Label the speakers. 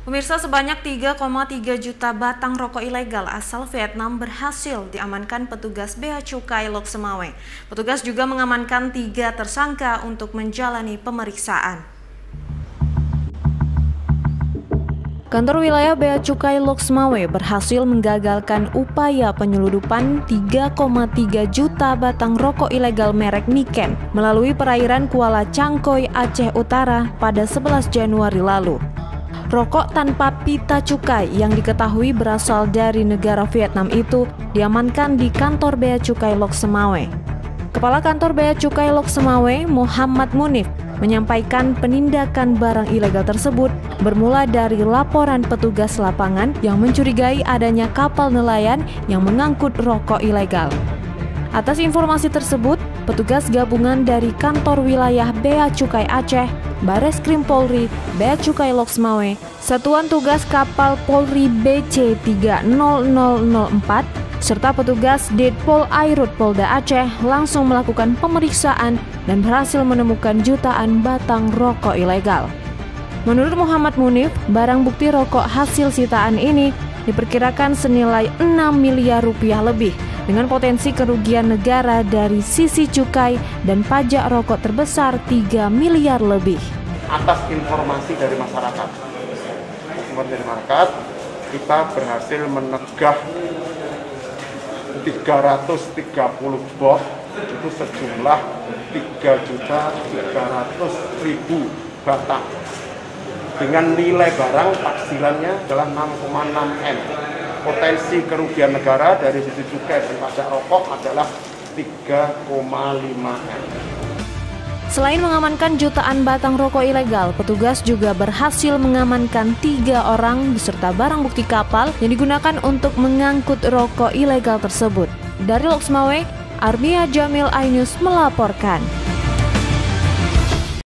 Speaker 1: Pemirsa, sebanyak 3,3 juta batang rokok ilegal asal Vietnam berhasil diamankan petugas Bea Cukai Lok Semawe. Petugas juga mengamankan 3 tersangka untuk menjalani pemeriksaan. Kantor wilayah Bea Cukai Lok Semawe berhasil menggagalkan upaya penyeludupan 3,3 juta batang rokok ilegal merek Niken melalui perairan Kuala Cangkoi, Aceh Utara pada 11 Januari lalu. Rokok tanpa pita cukai yang diketahui berasal dari negara Vietnam itu diamankan di kantor Bea Cukai Lok Semawe. Kepala Kantor Bea Cukai Lok Semawe, Muhammad Munif, menyampaikan penindakan barang ilegal tersebut bermula dari laporan petugas lapangan yang mencurigai adanya kapal nelayan yang mengangkut rokok ilegal. Atas informasi tersebut, petugas gabungan dari kantor wilayah Bea Cukai Aceh, Bareskrim Polri, Bea Cukai Lok Semawe, Satuan Tugas Kapal Polri BC 30004, serta petugas Ditpol Airut Polda Aceh langsung melakukan pemeriksaan dan berhasil menemukan jutaan batang rokok ilegal. Menurut Muhammad Munif, barang bukti rokok hasil sitaan ini diperkirakan senilai 6 miliar rupiah lebih, dengan potensi kerugian negara dari sisi cukai dan pajak rokok terbesar 3 miliar lebih.
Speaker 2: Atas informasi dari masyarakat, kita berhasil menegah 330 box, itu sejumlah 3.300.000 batang. Dengan nilai barang taksirannya adalah 6,6 M. Potensi kerugian negara dari sisi cukai dan pajak rokok adalah 3,5 M.
Speaker 1: Selain mengamankan jutaan batang rokok ilegal, petugas juga berhasil mengamankan 3 orang beserta barang bukti kapal yang digunakan untuk mengangkut rokok ilegal tersebut. Dari Lok Semawe, Armia Jamil Ainus melaporkan.